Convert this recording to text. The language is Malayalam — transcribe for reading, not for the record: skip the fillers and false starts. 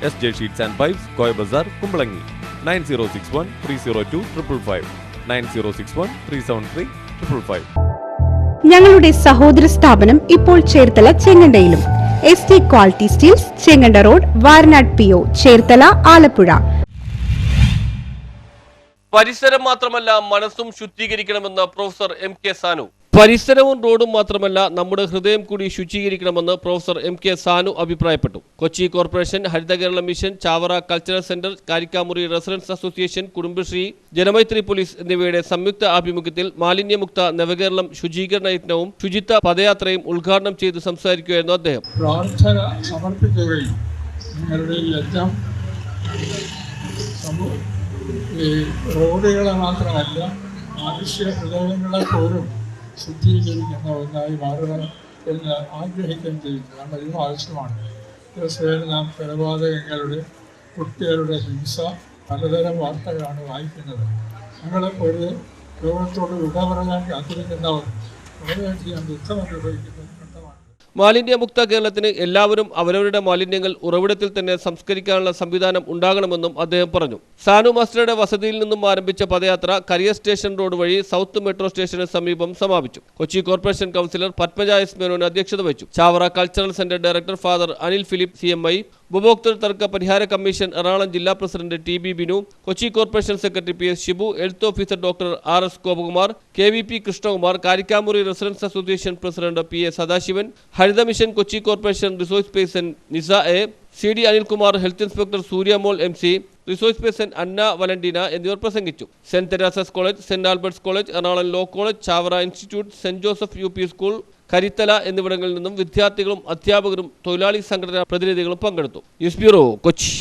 SJ Sheets and Pipes, Koi Bazaar, Kumbalangi. 9061 302 555 9061 373 555. ഞങ്ങളുടെ സഹോദര സ്ഥാപനം ഇപ്പോൾ ചേർത്തല ചെങ്ങണ്ടയിലും. ST quality steels, Chenganda road, Varanad PO, Cherthala, Alappuzha. പരിസരം മാത്രമല്ല മനസ്സും ശുദ്ധീകരിക്കണമെന്ന് പ്രൊഫസർ MK സാനു. പരിസരവും റോഡും മാത്രമല്ല നമ്മുടെ ഹൃദയം കൂടി ശുചീകരിക്കണമെന്ന് പ്രൊഫസർ MK സാനു അഭിപ്രായപ്പെട്ടു. Kochi corporation, Haritha Kerala mission, Chavara cultural centre, Karikkamuri residents association, Kudumbashree, Janamaithri police എന്നിവയുടെ സംയുക്ത ആഭിമുഖ്യത്തിൽ മാലിന്യമുക്ത നവകേരളം ശുചീകരണ യജ്ഞവും ശുചിത്വ പദയാത്രയും ഉദ്ഘാടനം ചെയ്ത് സംസാരിക്കുകയായിരുന്നു അദ്ദേഹം. പ്രാർത്ഥന സമർപ്പിക്കുകയും നിങ്ങളുടെ യജ്ഞം ഈ റോഡുകളെ മാത്രമല്ല മനുഷ്യ ഹൃദയങ്ങളെ പോലും ശുദ്ധീകരിക്കുന്ന ഒന്നായി മാറുക എന്ന് ആഗ്രഹിക്കുകയും ചെയ്യുന്നു. കാരണം ഇതും ആവശ്യമാണ്. ദിവസേന നാം കൊലപാതകങ്ങളുടെ, കുട്ടികളുടെ ഹിംസ, പലതരം വാർത്തകളാണ് വായിക്കുന്നത്. ഞങ്ങളെപ്പോലെ ലോകത്തോട് വിട പറയാൻ കാത്തിരിക്കുന്നവർ വളരെയധികം ദുഃഖം അനുഭവിക്കുന്നത്. മാലിന്യമുക്ത കേരളത്തിന് എല്ലാവരും അവരവരുടെ മാലിന്യങ്ങൾ ഉറവിടത്തിൽ തന്നെ സംസ്കരിക്കാനുള്ള സംവിധാനം ഉണ്ടാകണമെന്നും അദ്ദേഹം പറഞ്ഞു. സാനു മാസ്റ്ററുടെ വസതിയിൽ നിന്നും ആരംഭിച്ച പദയാത്ര കരിയർ സ്റ്റേഷൻ റോഡ് വഴി സൗത്ത് മെട്രോ സ്റ്റേഷന് സമീപം സമാപിച്ചു. Kochi corporation councillor Padmaja S Menon അധ്യക്ഷത വഹിച്ചു. Chavara cultural centre director father Anil Philip CMI, ഉപഭോക്തൃ തർക്ക പരിഹാര കമ്മീഷൻ എറണാകുളം ജില്ലാ president TB Binu, Kochi corporation secretary PS Shibu, health officer doctor RS Gopakumar, KVP Krishnakumar, Karikkamuri residents association president PA Sadasivan, Haritha mission Kochi corporation resource person Nisa A, CD Anilkumar, health inspector Suryamol MC, resource person Anna Valentina എന്നിവർ പ്രസംഗിച്ചു. Saint Teresa's college, saint Albert's college, Ernakulam law college, Chavara institute, saint Joseph UP school, Karithala എന്നിവിടങ്ങളിൽ നിന്നും വിദ്യാർത്ഥികളും അധ്യാപകരും തൊഴിലാളി സംഘടനാ പ്രതിനിധികളും പങ്കെടുത്തു. News bureau, Kochi.